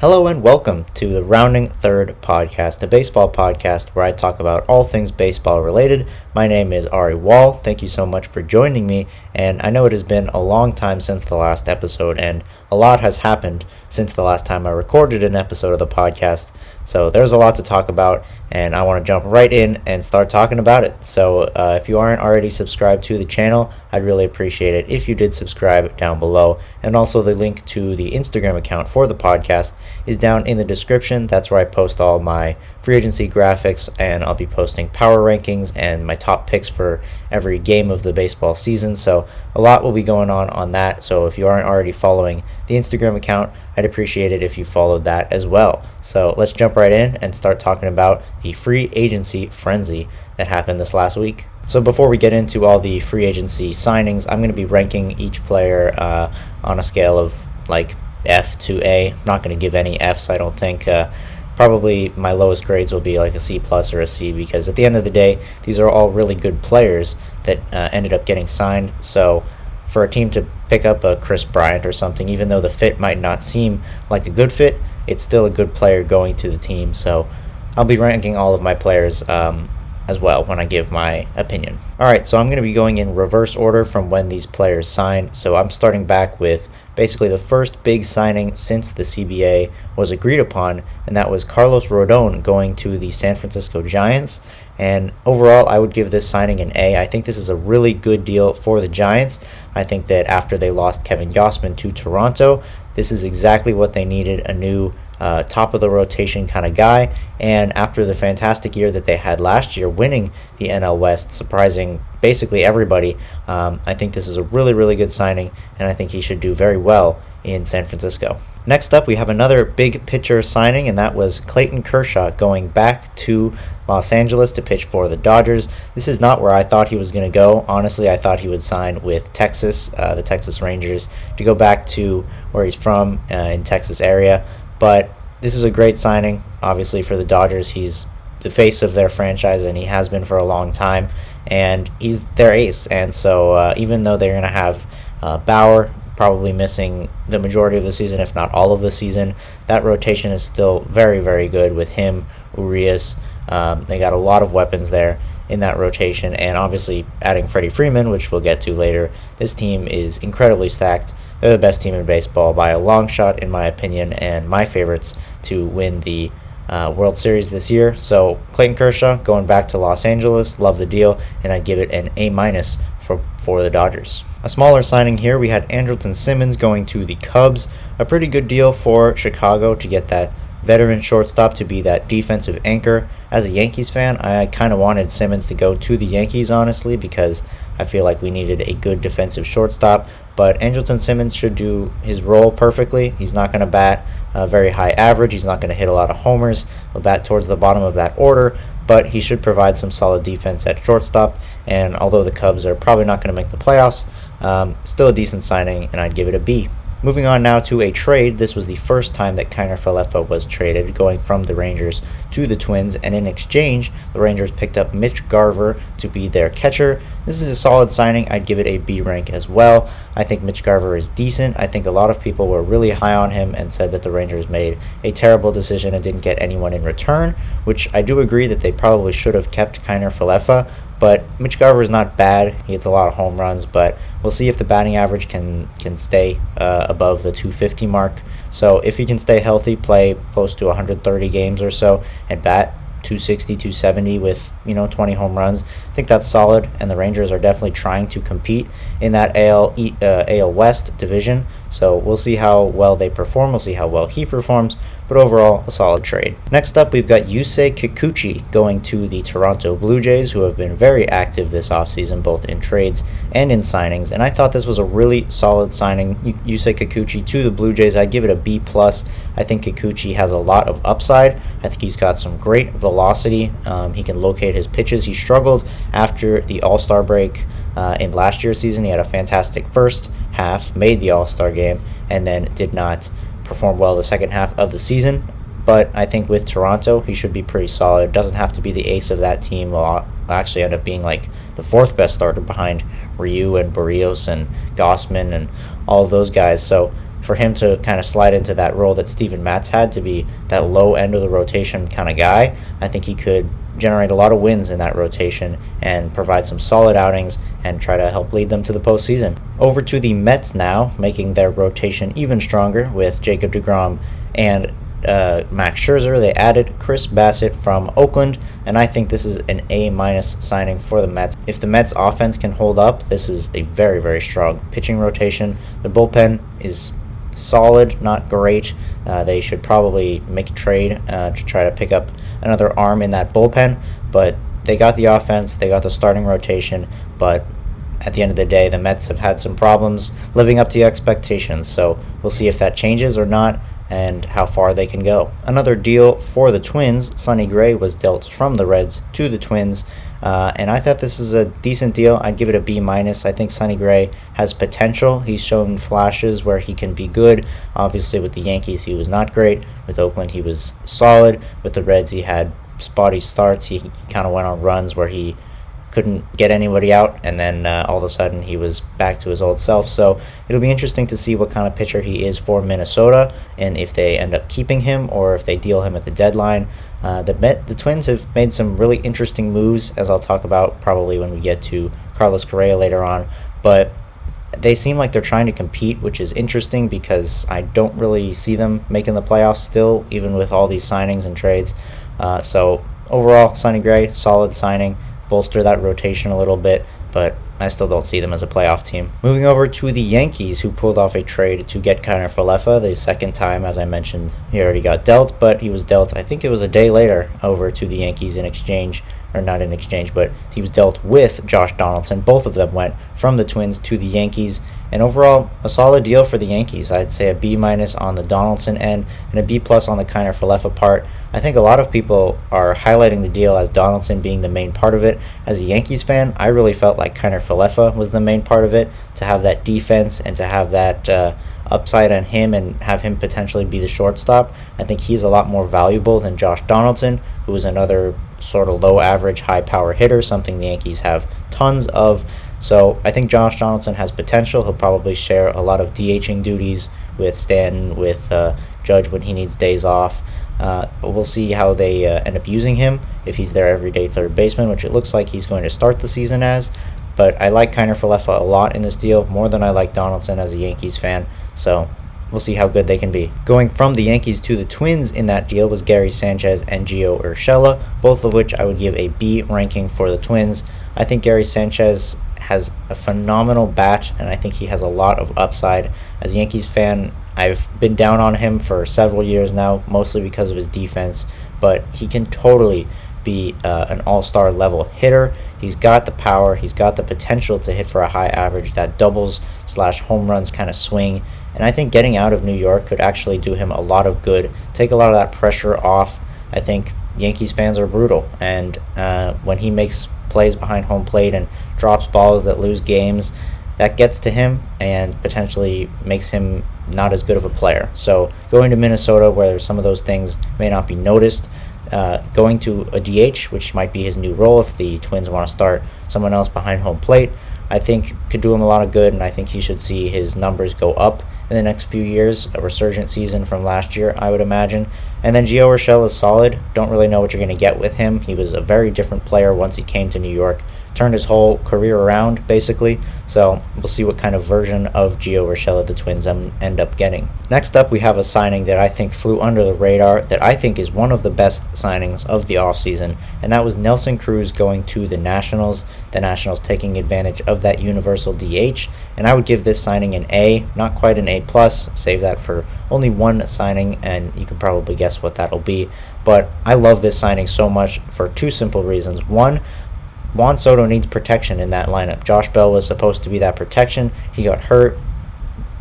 Hello and welcome to the Rounding Third podcast, a baseball podcast where I talk about all things baseball related. My name is Ari Wall. Thank you so much for joining me, and I know it has been a long time since the last episode, and a lot has happened since the last time I recorded an episode of the podcast, so there's a lot to talk about, and I want to jump right in and start talking about it. So if you aren't already subscribed to the channel, I'd really appreciate it if you did subscribe down below, and also the link to the Instagram account for the podcast is down in the description. That's where I post all my free agency graphics, and I'll be posting power rankings and my top picks for every game of the baseball season. So a lot will be going on that. So if you aren't already following the Instagram account, I'd appreciate it if you followed that as well. So let's jump right in and start talking about the free agency frenzy that happened this last week. So before we get into all the free agency signings, I'm going to be ranking each player on a scale of like F to A. I'm not going to give any Fs, I don't think. Probably my lowest grades will be like a C plus or a C, because at the end of the day, these are all really good players that ended up getting signed. So for a team to pick up a Chris Bryant or something, even though the fit might not seem like a good fit, it's still a good player going to the team. So I'll be ranking all of my players as well when I give my opinion. Alright, so I'm going to be going in reverse order from when these players signed. So I'm starting back with basically the first big signing since the CBA was agreed upon, and that was Carlos Rodon going to the San Francisco Giants. And overall, I would give this signing an A. I think this is a really good deal for the Giants. I think that after they lost Kevin Gausman to Toronto, this is exactly what they needed, a new top of the rotation kind of guy. And after the fantastic year that they had last year, winning the NL West, surprising basically everybody, I think this is a really, really good signing, and I think he should do very well in San Francisco. Next up, we have another big pitcher signing, and that was Clayton Kershaw going back to Los Angeles to pitch for the Dodgers. This is not where I thought he was going to go. Honestly, I thought he would sign with Texas, the Texas Rangers, to go back to where he's from in Texas area. But this is a great signing, obviously, for the Dodgers. He's the face of their franchise, and he has been for a long time, and he's their ace. And so even though they're going to have Bauer probably missing the majority of the season, if not all of the season, that rotation is still very, very good with him, Urias. They got a lot of weapons there in that rotation, and obviously adding Freddie Freeman, which we'll get to later. This team is incredibly stacked. They're the best team in baseball by a long shot, in my opinion, and my favorites to win the World Series this year. So Clayton Kershaw going back to Los Angeles, love the deal, and I'd give it an A- for the Dodgers. A smaller signing here, we had Angelton Simmons going to the Cubs. A pretty good deal for Chicago to get that veteran shortstop to be that defensive anchor. As a Yankees fan, I kind of wanted Simmons to go to the Yankees, honestly, because I feel like we needed a good defensive shortstop. But Angelton Simmons should do his role perfectly. He's not going to bat a very high average. He's not going to hit a lot of homers. He'll bat towards the bottom of that order, but he should provide some solid defense at shortstop. And although the Cubs are probably not going to make the playoffs, still a decent signing, and I'd give it a B. Moving on now to a trade. This was the first time that Kiner Falefa was traded, going from the Rangers to the Twins, and in exchange, the Rangers picked up Mitch Garver to be their catcher. This is a solid signing. I'd give it a B rank as well. I think Mitch Garver is decent. I think a lot of people were really high on him and said that the Rangers made a terrible decision and didn't get anyone in return, which I do agree that they probably should have kept Kiner Falefa. But Mitch Garver is not bad. He hits a lot of home runs, but we'll see if the batting average can stay above the 250 mark. So if he can stay healthy, play close to 130 games or so, and bat 260, 270 with 20 home runs, I think that's solid, and the Rangers are definitely trying to compete in that AL West division. So we'll see how well they perform. We'll see how well he performs, but overall, a solid trade. Next up, we've got Yusei Kikuchi going to the Toronto Blue Jays, who have been very active this offseason, both in trades and in signings, and I thought this was a really solid signing. Yusei Kikuchi to the Blue Jays, I'd give it a B+. I think Kikuchi has a lot of upside. I think he's got some great velocity. He can locate his pitches. He struggled after the All-Star break in last year's season. He had a fantastic first half, made the All-Star game, and then did not perform well the second half of the season. But I think with Toronto, he should be pretty solid. Doesn't have to be the ace of that team. Will actually end up being like the fourth best starter behind Ryu and Barrios and Gausman and all of those guys. So for him to kind of slide into that role that Steven Matz had, to be that low end of the rotation kind of guy, I think he could generate a lot of wins in that rotation and provide some solid outings and try to help lead them to the postseason. Over to the Mets now, making their rotation even stronger with Jacob Degrom and Max Scherzer. They added Chris Bassett from Oakland, and I think this is an A- signing for the Mets. If the Mets offense can hold up, this is a very, very strong pitching rotation. The bullpen is solid, not great. They should probably make a trade to try to pick up another arm in that bullpen, but they got the offense, they got the starting rotation, but at the end of the day, the Mets have had some problems living up to expectations, so we'll see if that changes or not and how far they can go. Another deal for the Twins, Sonny Gray was dealt from the Reds to the Twins, and I thought this is a decent deal. I'd give it a B-. I think Sonny Gray has potential. He's shown flashes where he can be good. Obviously with the Yankees he was not great. With Oakland he was solid. With the Reds he had spotty starts. He kind of went on runs where he couldn't get anybody out, and then all of a sudden he was back to his old self. So it'll be interesting to see what kind of pitcher he is for Minnesota, and if they end up keeping him or if they deal him at the deadline. The Twins have made some really interesting moves, as I'll talk about probably when we get to Carlos Correa later on, but they seem like they're trying to compete, which is interesting because I don't really see them making the playoffs still, even with all these signings and trades. So overall, Sonny Gray, solid signing, bolster that rotation a little bit, but I still don't see them as a playoff team. Moving over to the Yankees, who pulled off a trade to get Kiner-Falefa, the second time. As I mentioned, he already got dealt, but he was dealt, I think it was a day later, over to the Yankees in exchange, or not in exchange, but he was dealt with Josh Donaldson. Both of them went from the Twins to the Yankees, and overall, a solid deal for the Yankees. I'd say a B- on the Donaldson end and a B+ on the Kiner-Falefa part. I think a lot of people are highlighting the deal as Donaldson being the main part of it. As a Yankees fan, I really felt like Kiner-Falefa was the main part of it, to have that defense and to have that upside on him and have him potentially be the shortstop. I think he's a lot more valuable than Josh Donaldson, who is another sort of low average, high power hitter, something the Yankees have tons of. So I think Josh Donaldson has potential. He'll probably share a lot of DHing duties with Stanton, with Judge when he needs days off. But we'll see how they end up using him, if he's their everyday third baseman, which it looks like he's going to start the season as. But I like Kiner-Falefa a lot in this deal, more than I like Donaldson as a Yankees fan. So we'll see how good they can be. Going from the Yankees to the Twins in that deal was Gary Sanchez and Gio Urshela, both of which I would give a B ranking for the Twins. I think Gary Sanchez has a phenomenal bat, and I think he has a lot of upside. As a Yankees fan, I've been down on him for several years now, mostly because of his defense, but he can totally be an all-star level hitter. He's got the power, he's got the potential to hit for a high average, that doubles/home runs kind of swing, and I think getting out of New York could actually do him a lot of good, take a lot of that pressure off. I think Yankees fans are brutal, and when he makes plays behind home plate and drops balls that lose games, that gets to him and potentially makes him not as good of a player. So going to Minnesota, where some of those things may not be noticed, going to a DH, which might be his new role if the Twins want to start someone else behind home plate, I think could do him a lot of good, and I think he should see his numbers go up in the next few years, a resurgent season from last year, I would imagine. And then Gio Urshela is solid. Don't really know what you're going to get with him. He was a very different player once he came to New York, turned his whole career around, basically. So we'll see what kind of version of Gio Urshela the Twins end up getting. Next up, we have a signing that I think flew under the radar, that I think is one of the best signings of the offseason, and that was Nelson Cruz going to the Nationals. The Nationals taking advantage of that universal DH, and I would give this signing an A, not quite an A+, save that for only one signing, and you can probably guess what that'll be. But I love this signing so much for two simple reasons. One, Juan Soto needs protection in that lineup. Josh Bell was supposed to be that protection. He got hurt,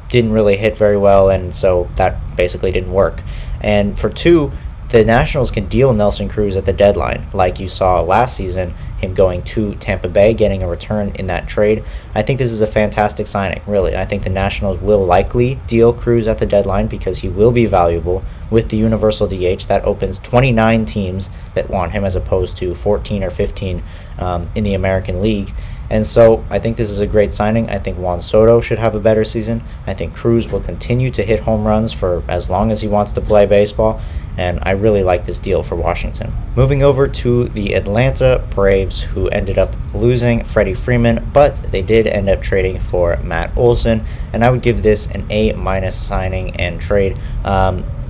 didn't really hit very well, and so that basically didn't work. And for two, the Nationals can deal Nelson Cruz at the deadline, like you saw last season, him going to Tampa Bay, getting a return in that trade. I think this is a fantastic signing, really. I think the Nationals will likely deal Cruz at the deadline because he will be valuable. With the universal DH, that opens 29 teams that want him as opposed to 14 or 15 in the American League. And so I think this is a great signing. I think Juan Soto should have a better season. I think Cruz will continue to hit home runs for as long as he wants to play baseball. And I really like this deal for Washington. Moving over to the Atlanta Braves, who ended up losing Freddie Freeman, but they did end up trading for Matt Olson. And I would give this an A- signing and trade.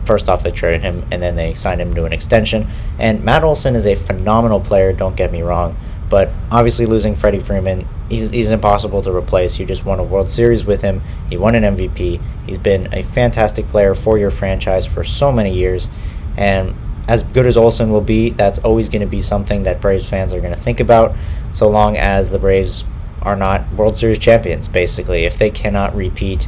First off, they traded him, and then they signed him to an extension. And Matt Olson is a phenomenal player, don't get me wrong. But obviously losing Freddie Freeman, he's impossible to replace. You just won a World Series with him. He won an MVP. He's been a fantastic player for your franchise for so many years. And as good as Olson will be, that's always going to be something that Braves fans are going to think about, so long as the Braves are not World Series champions, basically. If they cannot repeat,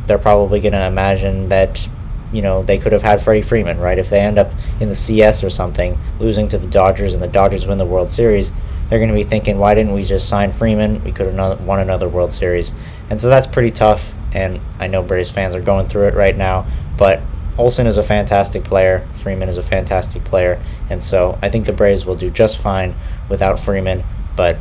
they're probably going to imagine that they could have had Freddie Freeman, right? If they end up in the CS or something, losing to the Dodgers, and the Dodgers win the World Series, they're going to be thinking, why didn't we just sign Freeman? We could have won another World Series. And so that's pretty tough, and I know Braves fans are going through it right now, but Olson is a fantastic player. Freeman is a fantastic player, and so I think the Braves will do just fine without Freeman, but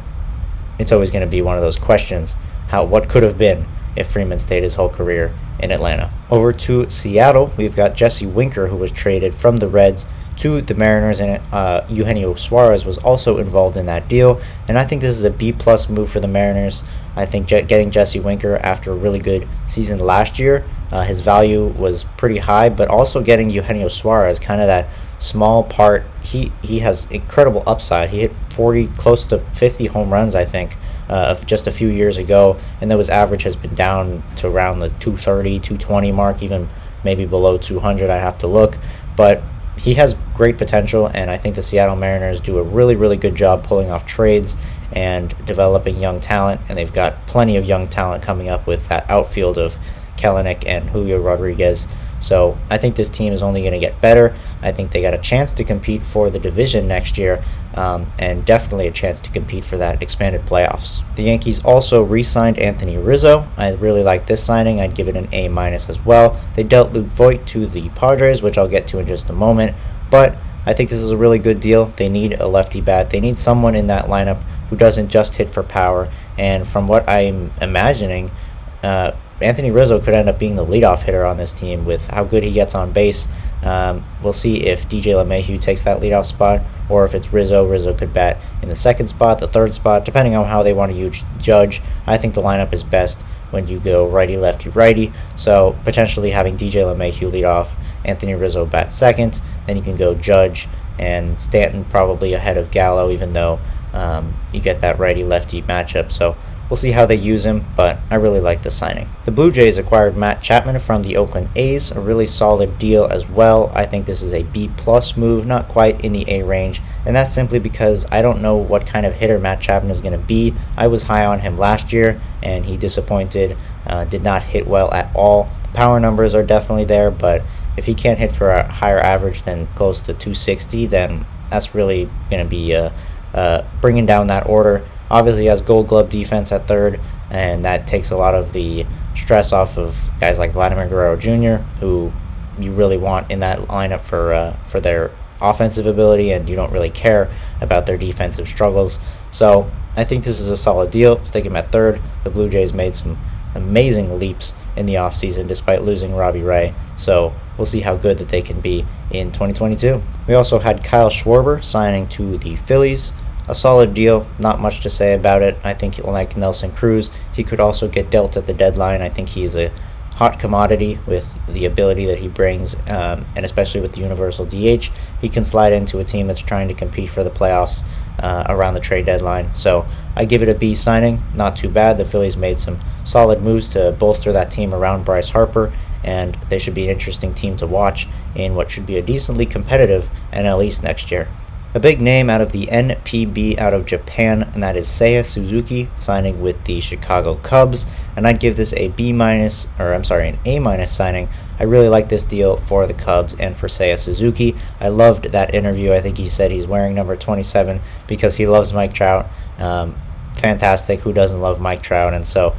it's always going to be one of those questions, what could have been if Freeman stayed his whole career in Atlanta. Over to Seattle, we've got Jesse Winker, who was traded from the Reds to the Mariners, and Eugenio Suarez was also involved in that deal. And I think this is a B-plus move for the Mariners. I think getting Jesse Winker after a really good season last year, his value was pretty high, but also getting Eugenio Suarez, kind of that small part. He has incredible upside. He hit 40, close to 50 home runs, I think, of just a few years ago, and though his average has been down to around the 230, 220 mark, even maybe below 200, I have to look, but he has great potential, and I think the Seattle Mariners do a really, really good job pulling off trades and developing young talent, and they've got plenty of young talent coming up with that outfield of Kelenic and Julio Rodriguez. So I think this team is only going to get better. I think they got a chance to compete for the division next year, and definitely a chance to compete for that expanded playoffs. The Yankees also re-signed Anthony Rizzo. I really like this signing. I'd give it an A- as well. They dealt Luke Voit to the Padres, which I'll get to in just a moment, but I think this is a really good deal. They need a lefty bat. They need someone in that lineup who doesn't just hit for power, and from what I'm imagining, Anthony Rizzo could end up being the leadoff hitter on this team with how good he gets on base. We'll see if DJ LeMahieu takes that leadoff spot, or if it's Rizzo. Rizzo could bat in the second spot, the third spot, depending on how they want to judge. I think the lineup is best when you go righty, lefty, righty. So potentially having DJ LeMahieu lead off, Anthony Rizzo bat second, then you can go Judge and Stanton probably ahead of Gallo, even though you get that righty-lefty matchup. So we'll see how they use him, but I really like the signing. The Blue Jays acquired Matt Chapman from the Oakland A's, a really solid deal as well. I think this is a B-plus move, not quite in the A range, and that's simply because I don't know what kind of hitter Matt Chapman is going to be. I was high on him last year, and he disappointed, did not hit well at all. The power numbers are definitely there, but if he can't hit for a higher average than close to 260, then that's really going to be bringing down that order. Obviously, he has Gold Glove defense at third, and that takes a lot of the stress off of guys like Vladimir Guerrero Jr., who you really want in that lineup for their offensive ability, and you don't really care about their defensive struggles. So I think this is a solid deal. Stick him at third. The Blue Jays made some amazing leaps in the offseason despite losing Robbie Ray, so we'll see how good that they can be in 2022. We also had Kyle Schwarber signing to the Phillies. A solid deal, not much to say about it. I think like Nelson Cruz, he could also get dealt at the deadline. I think he's a hot commodity with the ability that he brings, and especially with the universal DH, he can slide into a team that's trying to compete for the playoffs around the trade deadline. So I give it a B signing, not too bad. The Phillies made some solid moves to bolster that team around Bryce Harper, and they should be an interesting team to watch in what should be a decently competitive NL East next year. A big name out of the NPB out of Japan, and that is Seiya Suzuki signing with the Chicago Cubs. And I'd give this a an A minus signing. I really like this deal for the Cubs and for Seiya Suzuki. I loved that interview. I think he said he's wearing number 27 because he loves Mike Trout. Fantastic. Who doesn't love Mike Trout? And so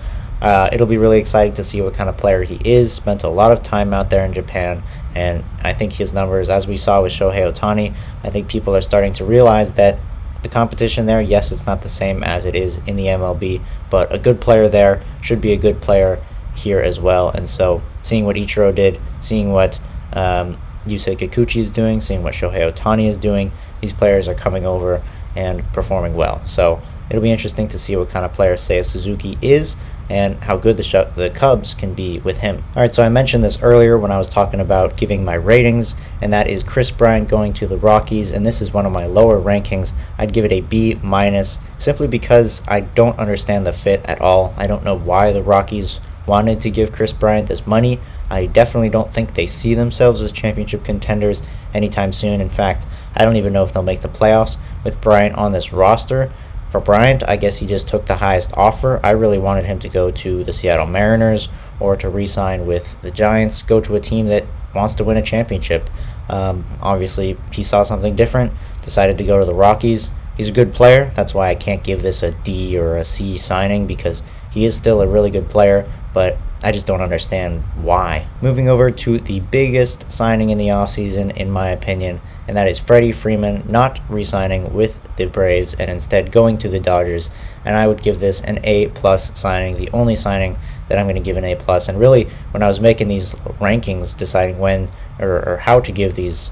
it'll be really exciting to see what kind of player he is. Spent a lot of time out there in Japan, and I think his numbers, as we saw with Shohei Ohtani, I think people are starting to realize that the competition there, yes, it's not the same as it is in the MLB, but a good player there should be a good player here as well. And so seeing what Ichiro did, seeing what Yusei Kikuchi is doing, seeing what Shohei Ohtani is doing, these players are coming over and performing well. So it'll be interesting to see what kind of player Seiya Suzuki is and how good the Cubs can be with him. All right, so I mentioned this earlier when I was talking about giving my ratings, and that is Kris Bryant going to the Rockies, and this is one of my lower rankings. I'd give it a B minus simply because I don't understand the fit at all. I don't know why the Rockies wanted to give Kris Bryant this money. I definitely don't think they see themselves as championship contenders anytime soon. In fact, I don't even know if they'll make the playoffs with Bryant on this roster. For Bryant, I guess he just took the highest offer. I really wanted him to go to the Seattle Mariners or to re-sign with the Giants, go to a team that wants to win a championship. Obviously, he saw something different, decided to go to the Rockies. He's a good player. That's why I can't give this a D or a C signing, because he is still a really good player, but I just don't understand why. Moving over to the biggest signing in the offseason, in my opinion, and that is Freddie Freeman not re-signing with the Braves and instead going to the Dodgers. And I would give this an A-plus signing, the only signing that I'm going to give an A-plus. And really, when I was making these rankings, deciding when or how to give these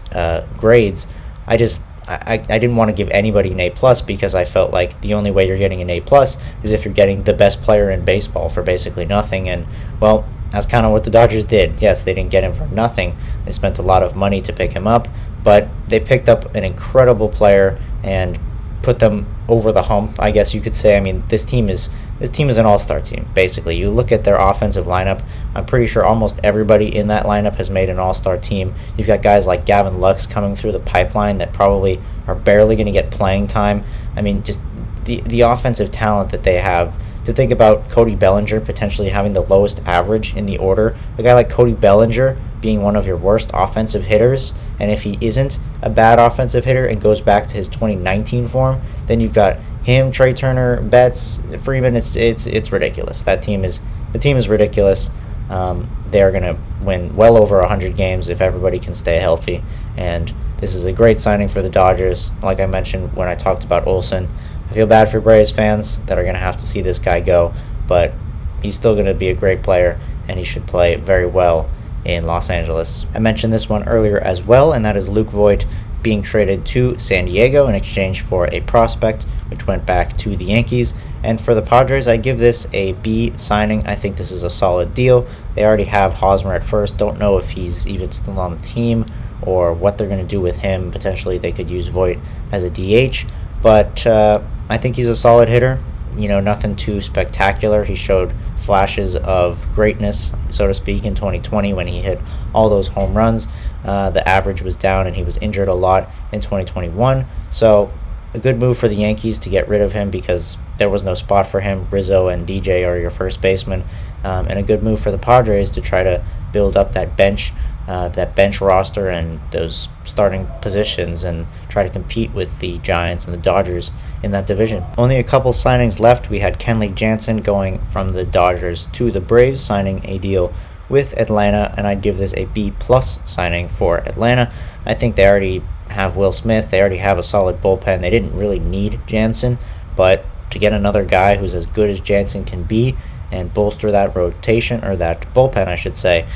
grades, I didn't want to give anybody an A-plus, because I felt like the only way you're getting an A-plus is if you're getting the best player in baseball for basically nothing. And, well, that's kind of what the Dodgers did. Yes, they didn't get him for nothing. They spent a lot of money to pick him up, but they picked up an incredible player and put them over the hump, I guess you could say. I mean, this team is an all-star team, basically. You look at their offensive lineup, I'm pretty sure almost everybody in that lineup has made an all-star team. You've got guys like Gavin Lux coming through the pipeline that probably are barely going to get playing time. I mean, just the offensive talent that they have. To think about Cody Bellinger potentially having the lowest average in the order, a guy like Cody Bellinger being one of your worst offensive hitters, and if he isn't a bad offensive hitter and goes back to his 2019 form, then you've got him, Trey Turner, Betts, Freeman. It's ridiculous. The team is ridiculous. They are going to win well over 100 games if everybody can stay healthy, and this is a great signing for the Dodgers. Like I mentioned when I talked about Olsen, I feel bad for Braves fans that are going to have to see this guy go, but he's still going to be a great player, and he should play very well in Los Angeles. I mentioned this one earlier as well, and that is Luke Voit being traded to San Diego in exchange for a prospect, which went back to the Yankees. And for the Padres, I give this a B signing. I think this is a solid deal. They already have Hosmer at first. Don't know if he's even still on the team or what they're going to do with him. Potentially they could use Voit as a DH, but I think he's a solid hitter. You know, nothing too spectacular. He showed flashes of greatness, so to speak, in 2020 when he hit all those home runs. The average was down and he was injured a lot in 2021. So a good move for the Yankees to get rid of him because there was no spot for him. Rizzo and DJ are your first baseman. And a good move for the Padres to try to build up that bench roster and those starting positions and try to compete with the Giants and the Dodgers in that division. Only a couple signings left. We had Kenley Jansen going from the Dodgers to the Braves, signing a deal with Atlanta, and I'd give this a B-plus signing for Atlanta. I think they already have Will Smith. They already have a solid bullpen. They didn't really need Jansen, but to get another guy who's as good as Jansen can be and bolster that rotation, or that bullpen, I should say,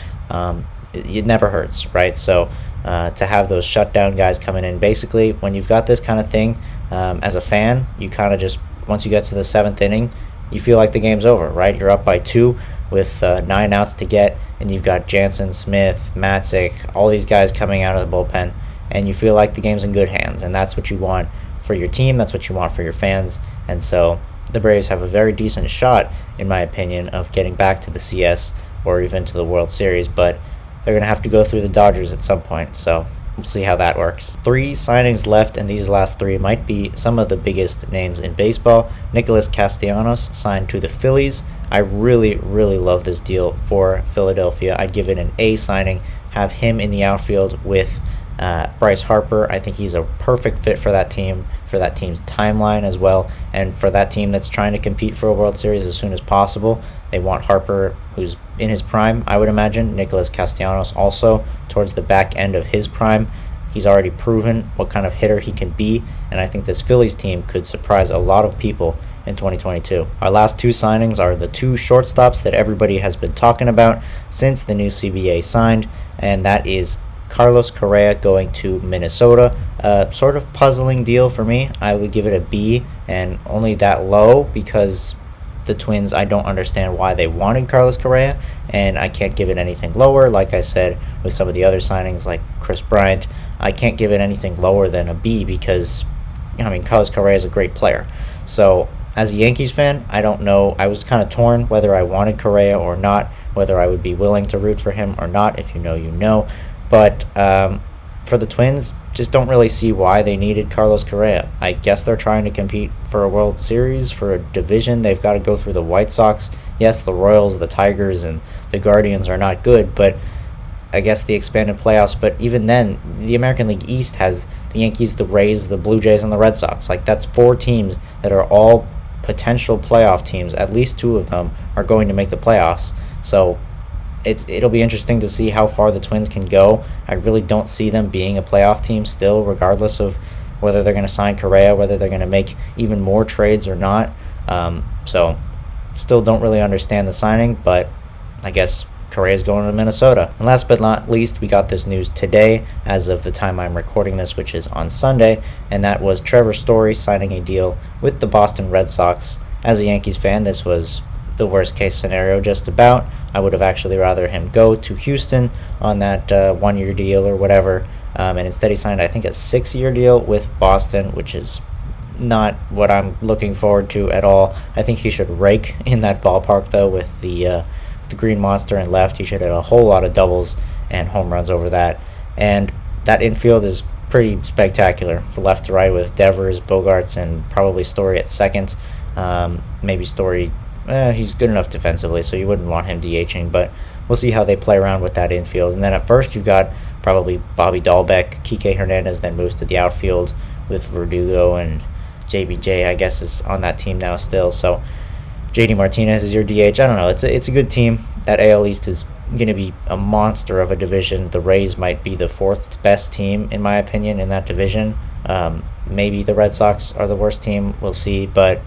it never hurts, right? So to have those shutdown guys coming in, basically, when you've got this kind of thing, as a fan, you kind of just, once you get to the seventh inning, you feel like the game's over, right? You're up by 2 with 9 outs to get, and you've got Jansen, Smith, Matzik, all these guys coming out of the bullpen, and you feel like the game's in good hands, and that's what you want for your team, that's what you want for your fans. And so the Braves have a very decent shot, in my opinion, of getting back to the CS or even to the World Series, but they're going to have to go through the Dodgers at some point. So we'll see how that works. 3 signings left, and these last 3 might be some of the biggest names in baseball. Nicolas Castianos signed to the Phillies. I really, really love this deal for Philadelphia. I'd give it an A signing. Have him in the outfield with Bryce Harper. I think he's a perfect fit for that team, for that team's timeline as well, and for that team that's trying to compete for a World Series as soon as possible. They want Harper, who's in his prime, I would imagine. Nicolas Castellanos also towards the back end of his prime. He's already proven what kind of hitter he can be, and I think this Phillies team could surprise a lot of people in 2022. Our last 2 signings are the 2 shortstops that everybody has been talking about since the new CBA signed, and that is Carlos Correa going to Minnesota. Sort of puzzling deal for me. I would give it a B, and only that low because the Twins, I don't understand why they wanted Carlos Correa, and I can't give it anything lower. Like I said, with some of the other signings like Chris Bryant, I can't give it anything lower than a B because, I mean, Carlos Correa is a great player. So as a Yankees fan, I don't know. I was kind of torn whether I wanted Correa or not, whether I would be willing to root for him or not. If you know, you know. But for the Twins, just don't really see why they needed Carlos Correa. I guess they're trying to compete for a World Series, for a division. They've got to go through the White Sox. Yes, the Royals, the Tigers, and the Guardians are not good, but I guess the expanded playoffs. But even then, the American League East has the Yankees, the Rays, the Blue Jays, and the Red Sox. Like, that's 4 teams that are all potential playoff teams. At least 2 of them are going to make the playoffs. So it'll be interesting to see how far the Twins can go. I really don't see them being a playoff team still, regardless of whether they're going to sign Correa, whether they're going to make even more trades or not. So still don't really understand the signing, but I guess Correa's going to Minnesota. And last but not least, we got this news today as of the time I'm recording this, which is on Sunday, and that was Trevor Story signing a deal with the Boston Red Sox. As a Yankees fan, this was the worst case scenario just about. I would have actually rather him go to Houston on that 1-year deal or whatever, and instead he signed, I think, a 6-year deal with Boston, which is not what I'm looking forward to at all. I think he should rake in that ballpark though with the green monster and left. He should hit a whole lot of doubles and home runs over that, and that infield is pretty spectacular from left to right with Devers, Bogarts, and probably Story at second. Maybe Story, he's good enough defensively, so you wouldn't want him DHing, but we'll see how they play around with that infield. And then at first, you've got probably Bobby Dahlbeck. Kike Hernandez then moves to the outfield with Verdugo, and JBJ, I guess, is on that team now still. So JD Martinez is your DH. I don't know. It's a good team. That AL East is going to be a monster of a division. The Rays might be the 4th best team, in my opinion, in that division. Maybe the Red Sox are the worst team. We'll see, but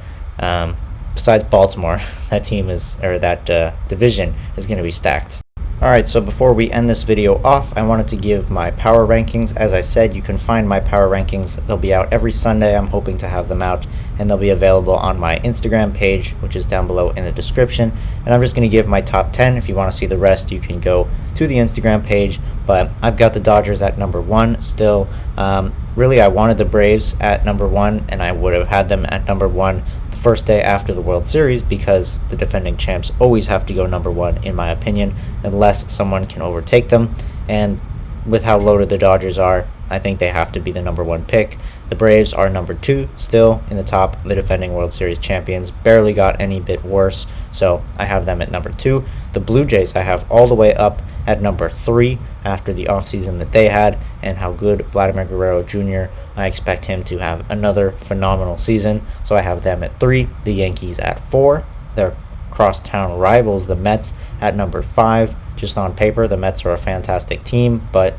besides Baltimore, that division is going to be stacked. Alright, so before we end this video off, I wanted to give my power rankings. As I said, you can find my power rankings. They'll be out every Sunday. I'm hoping to have them out, and they'll be available on my Instagram page, which is down below in the description. And I'm just going to give my top 10. If you want to see the rest, you can go to the Instagram page. But I've got the Dodgers at number 1 still. Really, I wanted the Braves at number 1, and I would have had them at number 1 the first day after the World Series because the defending champs always have to go number 1, in my opinion, unless someone can overtake them. And with how loaded the Dodgers are, I think they have to be the number 1 pick. The Braves are number 2 still in the top. The defending World Series champions barely got any bit worse, so I have them at number 2. The Blue Jays I have all the way up at number 3 after the offseason that they had and how good Vladimir Guerrero Jr. I expect him to have another phenomenal season, so I have them at 3. The Yankees at 4. Their crosstown rivals, the Mets, at number 5. Just on paper, the Mets are a fantastic team, but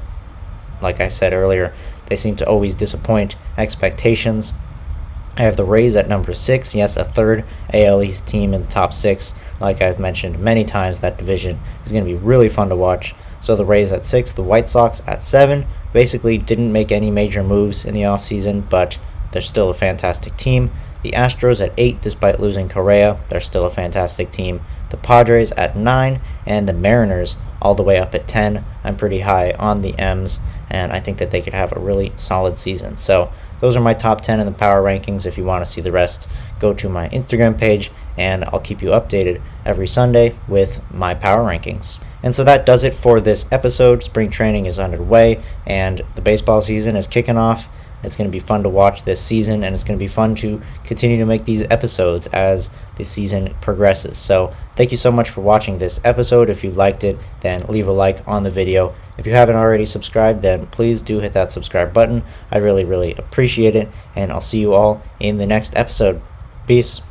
like I said earlier, they seem to always disappoint expectations. I have the Rays at number 6. Yes, a third AL East team in the top 6. Like I've mentioned many times, that division is going to be really fun to watch. So the Rays at 6, the White Sox at 7. Basically didn't make any major moves in the offseason, but they're still a fantastic team. The Astros at 8, despite losing Correa, they're still a fantastic team. The Padres at 9, and the Mariners all the way up at 10. I'm pretty high on the M's, and I think that they could have a really solid season. So those are my top 10 in the power rankings. If you want to see the rest, go to my Instagram page, and I'll keep you updated every Sunday with my power rankings. And so that does it for this episode. Spring training is underway, and the baseball season is kicking off. It's going to be fun to watch this season, and it's going to be fun to continue to make these episodes as the season progresses. So thank you so much for watching this episode. If you liked it, then leave a like on the video. If you haven't already subscribed, then please do hit that subscribe button. I really, really appreciate it, and I'll see you all in the next episode. Peace.